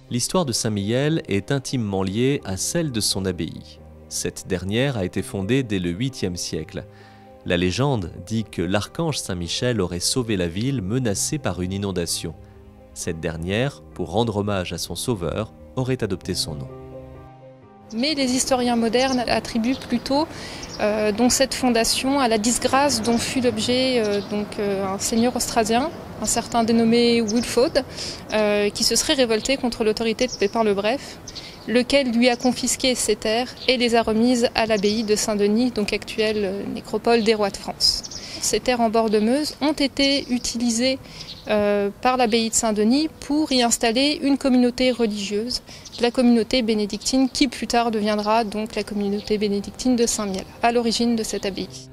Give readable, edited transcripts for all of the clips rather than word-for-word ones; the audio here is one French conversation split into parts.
L'histoire de Saint-Mihiel est intimement liée à celle de son abbaye. Cette dernière a été fondée dès le 8e siècle. La légende dit que l'archange Saint-Michel aurait sauvé la ville menacée par une inondation. Cette dernière, pour rendre hommage à son sauveur, aurait adopté son nom. Mais les historiens modernes attribuent plutôt cette fondation à la disgrâce dont fut l'objet un seigneur austrasien, un certain dénommé Wulfod, qui se serait révolté contre l'autorité de Pépin le Bref, lequel lui a confisqué ses terres et les a remises à l'abbaye de Saint-Denis, donc actuelle nécropole des rois de France. Ces terres en bord de Meuse ont été utilisées par l'abbaye de Saint-Denis pour y installer une communauté religieuse, la communauté bénédictine, qui plus tard deviendra donc la communauté bénédictine de Saint-Mihiel, à l'origine de cette abbaye.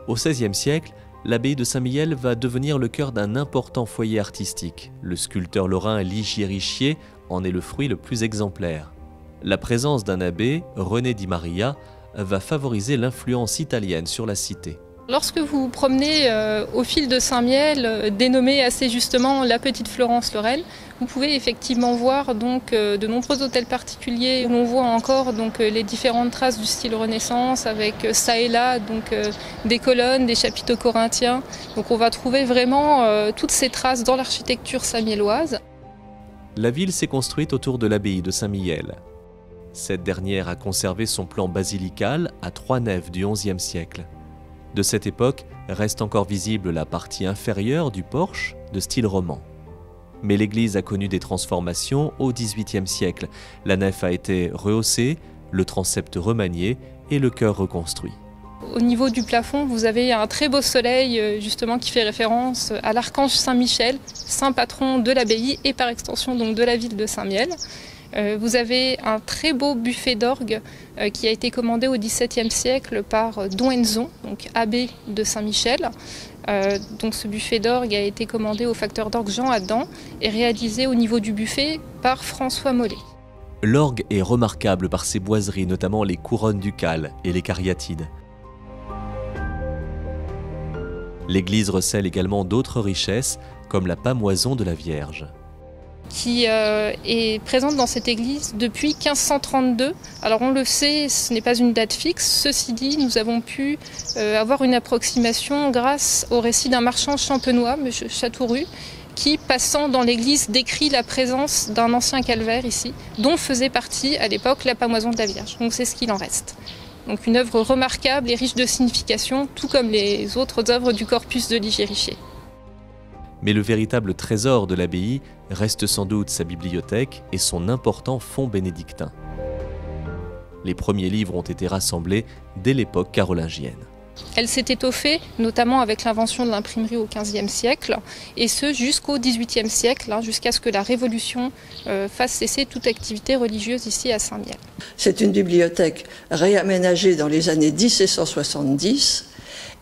Au XVIe siècle, l'abbaye de Saint-Mihiel va devenir le cœur d'un important foyer artistique. Le sculpteur lorrain Ligier Richier en est le fruit le plus exemplaire. La présence d'un abbé, René di Maria, va favoriser l'influence italienne sur la cité. Lorsque vous vous promenez au fil de Saint-Mihiel, dénommé assez justement la Petite Florence Lorraine, vous pouvez effectivement voir de nombreux hôtels particuliers où l'on voit encore les différentes traces du style Renaissance avec ça et là des colonnes, des chapiteaux corinthiens. Donc on va trouver vraiment toutes ces traces dans l'architecture saint-mihielloise. La ville s'est construite autour de l'abbaye de Saint-Mihiel. Cette dernière a conservé son plan basilical à 3 nefs du XIe siècle. De cette époque reste encore visible la partie inférieure du porche de style roman. Mais l'église a connu des transformations au XVIIIe siècle. La nef a été rehaussée, le transept remanié et le chœur reconstruit. Au niveau du plafond, vous avez un très beau soleil justement qui fait référence à l'archange Saint-Michel, saint patron de l'abbaye et par extension de la ville de Saint-Mihiel. Vous avez un très beau buffet d'orgue qui a été commandé au XVIIe siècle par Don Enzon, donc abbé de Saint-Michel. Donc ce buffet d'orgue a été commandé au facteur d'orgue Jean Adam et réalisé au niveau du buffet par François Mollet. L'orgue est remarquable par ses boiseries, notamment les couronnes ducales et les cariatides. L'église recèle également d'autres richesses, comme la pâmoison de la Vierge, qui est présente dans cette église depuis 1532. Alors on le sait, ce n'est pas une date fixe. Ceci dit, nous avons pu avoir une approximation grâce au récit d'un marchand champenois, M. Châteauroux, qui, passant dans l'église, décrit la présence d'un ancien calvaire ici, dont faisait partie à l'époque la pâmoison de la Vierge. Donc c'est ce qu'il en reste. Donc une œuvre remarquable et riche de signification, tout comme les autres œuvres du corpus de Ligier Richier. Mais le véritable trésor de l'abbaye reste sans doute sa bibliothèque et son important fonds bénédictin. Les premiers livres ont été rassemblés dès l'époque carolingienne. Elle s'est étoffée, notamment avec l'invention de l'imprimerie au XVe siècle, et ce jusqu'au XVIIIe siècle, jusqu'à ce que la Révolution fasse cesser toute activité religieuse ici à Saint-Mihiel. C'est une bibliothèque réaménagée dans les années 1770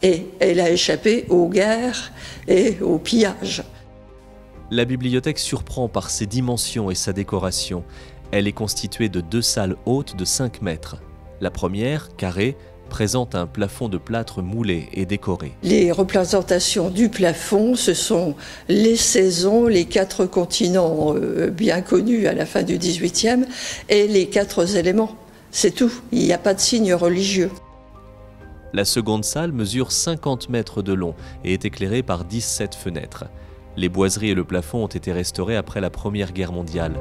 et elle a échappé aux guerres et aux pillages. La bibliothèque surprend par ses dimensions et sa décoration. Elle est constituée de 2 salles hautes de 5 mètres. La première, carrée, présente un plafond de plâtre moulé et décoré. Les représentations du plafond, ce sont les saisons, les 4 continents bien connus à la fin du XVIIIe et les 4 éléments. C'est tout, il n'y a pas de signe religieux. La seconde salle mesure 50 mètres de long et est éclairée par 17 fenêtres. Les boiseries et le plafond ont été restaurés après la Première Guerre mondiale.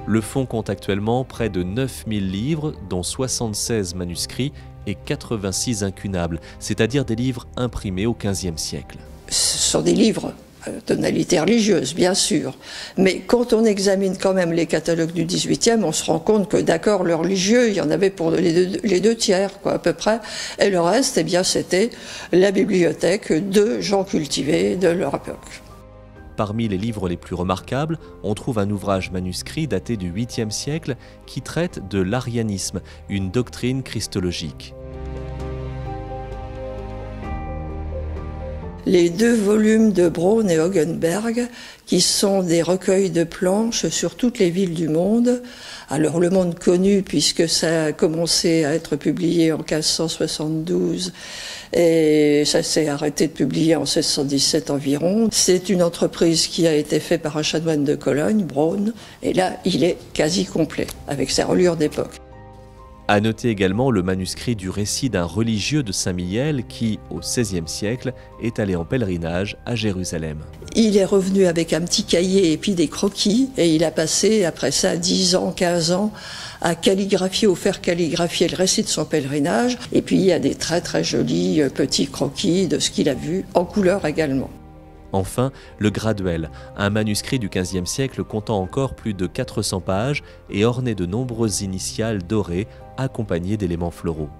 Le fonds compte actuellement près de 9000 livres, dont 76 manuscrits et 86 incunables, c'est-à-dire des livres imprimés au XVe siècle. Ce sont des livres de tonalité religieuse, bien sûr. Mais quand on examine quand même les catalogues du XVIIIe, on se rend compte que d'accord, le religieux, il y en avait pour les deux tiers, à peu près. Et le reste, eh bien, c'était la bibliothèque de gens cultivés de leur époque. Parmi les livres les plus remarquables, on trouve un ouvrage manuscrit daté du 8e siècle qui traite de l'arianisme, une doctrine christologique. Les 2 volumes de Braun et Hogenberg, qui sont des recueils de planches sur toutes les villes du monde. Alors le monde connu, puisque ça a commencé à être publié en 1572, Et ça s'est arrêté de publier en 1617 environ. C'est une entreprise qui a été faite par un chanoine de Cologne, Braun, et là, il est quasi complet, avec ses reliures d'époque. À noter également le manuscrit du récit d'un religieux de Saint-Mihiel qui, au XVIe siècle, est allé en pèlerinage à Jérusalem. Il est revenu avec un petit cahier et puis des croquis, et il a passé, après ça, 10 ans, 15 ans, à calligraphier ou faire calligraphier le récit de son pèlerinage. Et puis il y a des très très jolis petits croquis de ce qu'il a vu, en couleur également. Enfin, le Graduel, un manuscrit du XVe siècle comptant encore plus de 400 pages et orné de nombreuses initiales dorées accompagnées d'éléments floraux.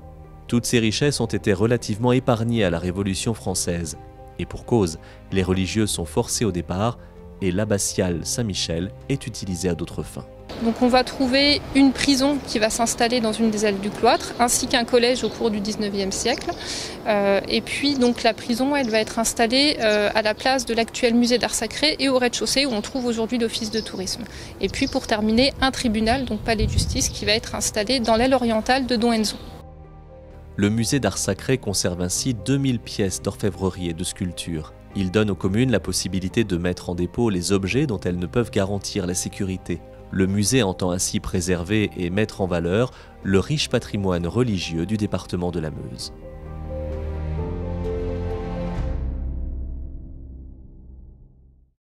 Toutes ces richesses ont été relativement épargnées à la Révolution française. Et pour cause, les religieux sont forcés au départ et l'abbatiale Saint-Michel est utilisée à d'autres fins. Donc on va trouver une prison qui va s'installer dans une des ailes du cloître, ainsi qu'un collège au cours du XIXe siècle. Et puis donc la prison, elle va être installée à la place de l'actuel musée d'art sacré et au rez-de-chaussée où on trouve aujourd'hui l'office de tourisme. Et puis pour terminer, un tribunal, donc palais de justice, qui va être installé dans l'aile orientale de Don Enzo. Le musée d'art sacré conserve ainsi 2000 pièces d'orfèvrerie et de sculpture. Il donne aux communes la possibilité de mettre en dépôt les objets dont elles ne peuvent garantir la sécurité. Le musée entend ainsi préserver et mettre en valeur le riche patrimoine religieux du département de la Meuse.